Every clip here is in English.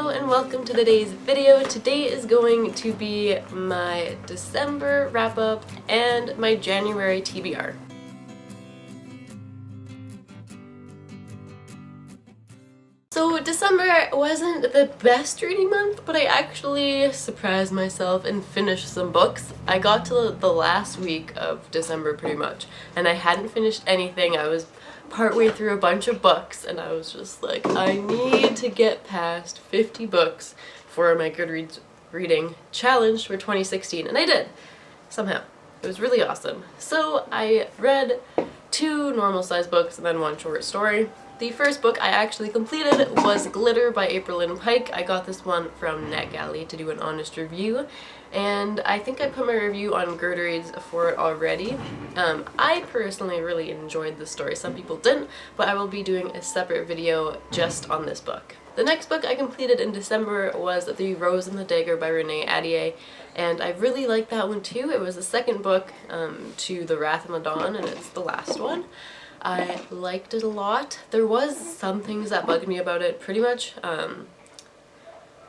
Hello and welcome to today's video. Today is going to be my December wrap-up and my January TBR. So December wasn't the best reading month, but I actually surprised myself and finished some books. I got to the last week of December pretty much, and I hadn't finished anything. I was partway through a bunch of books, and I was just like, I need to get past 50 books for my Goodreads reading challenge for 2016, and I did, somehow. It was really awesome. So I read 2 normal-sized books and then 1 short story. The first book I actually completed was Glitter by April Lynn Pike. I got this one from NetGalley to do an honest review, and I think I put my review on Goodreads for it already. I personally really enjoyed the story. Some people didn't, but I will be doing a separate video just on this book. The next book I completed in December was The Rose and the Dagger by Renee Ahdieh, and I really liked that one too. It was the second book to The Wrath and the Dawn, and it's the last one. I liked it a lot. There was some things that bugged me about it. Pretty much,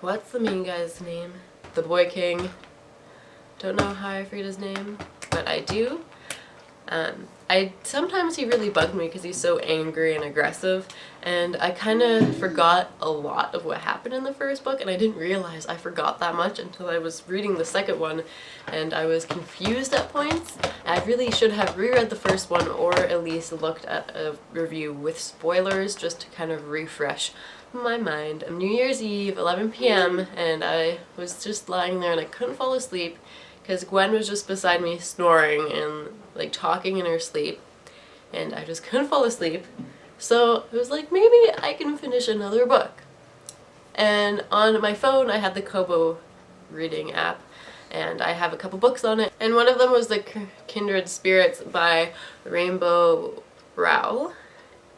what's the main guy's name? The Boy King. Don't know how I forget his name, but I do. Sometimes he really bugged me because he's so angry and aggressive, and I kind of forgot a lot of what happened in the first book, and I didn't realize I forgot that much until I was reading the second one, and I was confused at points. I really should have reread the first one, or at least looked at a review with spoilers just to kind of refresh my mind. New Year's Eve, 11 p.m, and I was just lying there and I couldn't fall asleep because Gwen was just beside me snoring and like talking in her sleep, and I just couldn't fall asleep. So it was like, maybe I can finish another book. And on my phone I had the Kobo reading app, and I have a couple books on it, and one of them was The Kindred Spirits by Rainbow Rowell.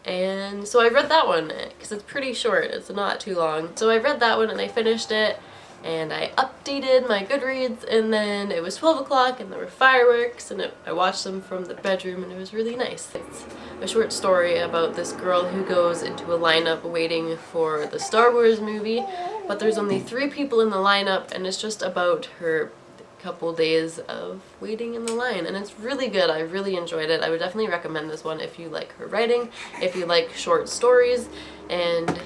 And so I read that one because it's pretty short, it's not too long. So I read that one and I finished it, and I updated my Goodreads, and then it was 12 o'clock and there were fireworks, and I watched them from the bedroom, and it was really nice. It's a short story about this girl who goes into a lineup waiting for the Star Wars movie, but there's only 3 people in the lineup, and it's just about her couple days of waiting in the line, and it's really good. I really enjoyed it. I would definitely recommend this one if you like her writing, if you like short stories, and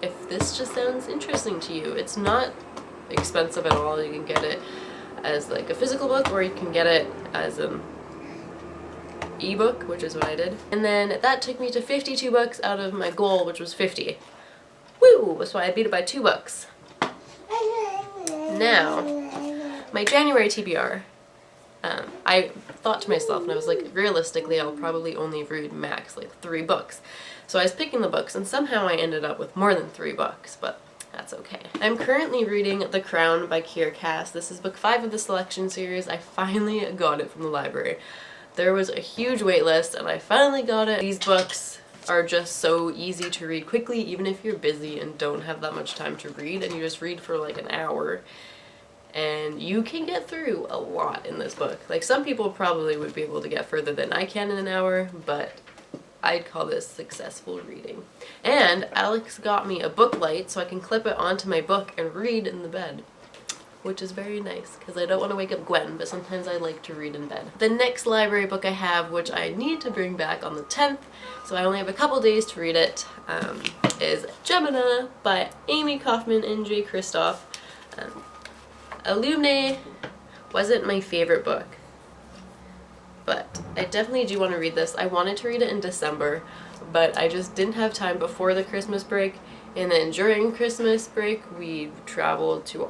if this just sounds interesting to you. It's not expensive at all. You can get it as like a physical book, or you can get it as an ebook, which is what I did. And then that took me to 52 bucks out of my goal, which was 50. Woo! So I beat it by 2 bucks. Now, my January TBR, I thought to myself, and I was like, realistically, I'll probably only read max like 3 books. So I was picking the books, and somehow I ended up with more than 3 books, but that's okay. I'm currently reading The Crown by Kier Cass. This is book 5 of the selection series. I finally got it from the library. There was a huge wait list, and I finally got it. These books are just so easy to read quickly, even if you're busy and don't have that much time to read, and you just read for like an hour, and you can get through a lot in this book. Like, some people probably would be able to get further than I can in an hour, but I'd call this successful reading. And Alex got me a book light so I can clip it onto my book and read in the bed, which is very nice because I don't want to wake up Gwen, but sometimes I like to read in bed. The next library book I have, which I need to bring back on the 10th, so I only have a couple days to read it, is Gemina by Amy Kaufman and Jay Kristoff. Illuminae wasn't my favorite book, but I definitely do want to read this. I wanted to read it in December, but I just didn't have time before the Christmas break, and then during Christmas break we traveled to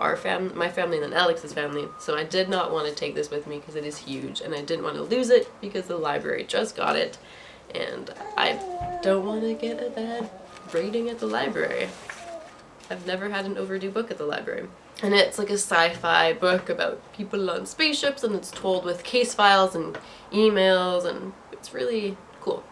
my family and then Alex's family, so I did not want to take this with me because it is huge, and I didn't want to lose it because the library just got it, and I don't want to get a bad rating at the library. I've never had an overdue book at the library. And it's like a sci-fi book about people on spaceships, and it's told with case files and emails, and it's really cool.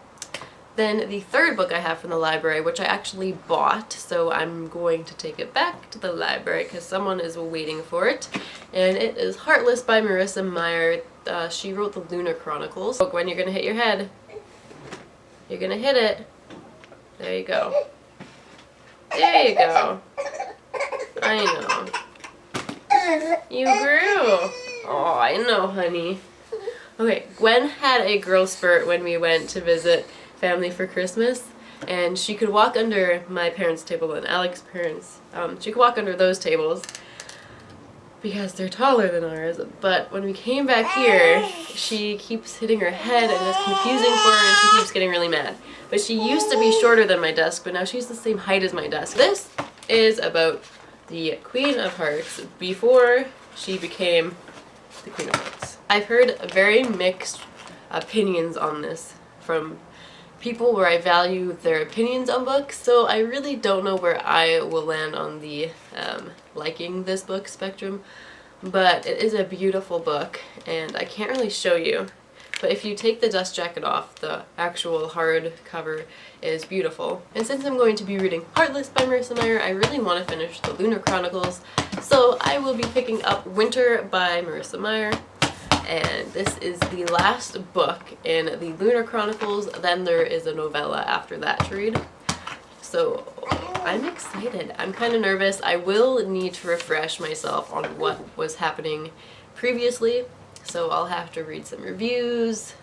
Then the third book I have from the library, which I actually bought, so I'm going to take it back to the library because someone is waiting for it, and it is Heartless by Marissa Meyer. She wrote the Lunar Chronicles. Look, when you're gonna hit your head. You're gonna hit it. There you go. There you go. I know. You grew. Oh, I know, honey. Okay, Gwen had a growth spurt when we went to visit family for Christmas, and she could walk under my parents' table and Alex's parents. She could walk under those tables because they're taller than ours, but when we came back here, she keeps hitting her head and it's confusing for her and she keeps getting really mad. But she used to be shorter than my desk, but now she's the same height as my desk. This is about the Queen of Hearts before she became the Queen of Hearts. I've heard very mixed opinions on this from people where I value their opinions on books, so I really don't know where I will land on the liking this book spectrum, but it is a beautiful book and I can't really show you, but if you take the dust jacket off, the actual hard cover is beautiful. And since I'm going to be reading Heartless by Marissa Meyer, I really want to finish the Lunar Chronicles, so I will be picking up Winter by Marissa Meyer. And this is the last book in the Lunar Chronicles, then there is a novella after that to read. So I'm excited. I'm kind of nervous. I will need to refresh myself on what was happening previously, so I'll have to read some reviews.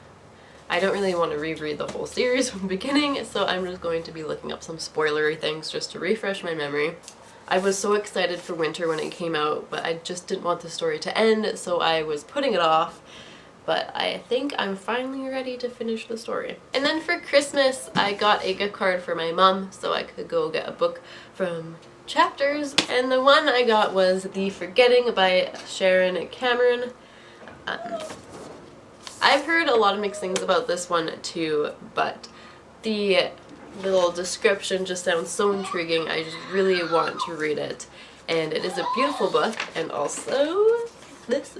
I don't really want to reread the whole series from the beginning, so I'm just going to be looking up some spoilery things just to refresh my memory. I was so excited for Winter when it came out, but I just didn't want the story to end, so I was putting it off. But I think I'm finally ready to finish the story. And then for Christmas, I got a gift card for my mom, so I could go get a book from Chapters. And the one I got was The Forgetting by Sharon Cameron. I've heard a lot of mixed things about this one too, but the little description just sounds so intriguing. I just really want to read it, and it is a beautiful book, and also this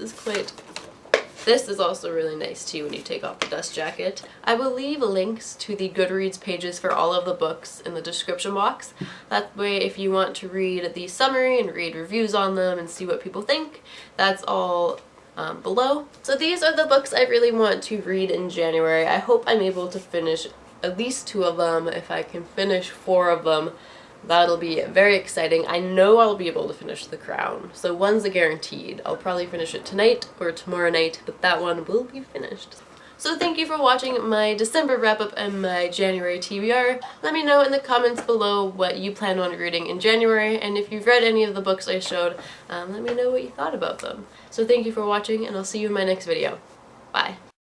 is also really nice too when you take off the dust jacket. I will leave links to the Goodreads pages for all of the books in the description box. That way if you want to read the summary and read reviews on them and see what people think, that's all below. So these are the books I really want to read in January. I hope I'm able to finish at least 2 of them. If I can finish 4 of them, that'll be very exciting. I know I'll be able to finish The Crown, so one's a guaranteed. I'll probably finish it tonight or tomorrow night, but that one will be finished. So thank you for watching my December wrap-up and my January TBR. Let me know in the comments below what you plan on reading in January, and if you've read any of the books I showed, let me know what you thought about them. So thank you for watching, and I'll see you in my next video. Bye.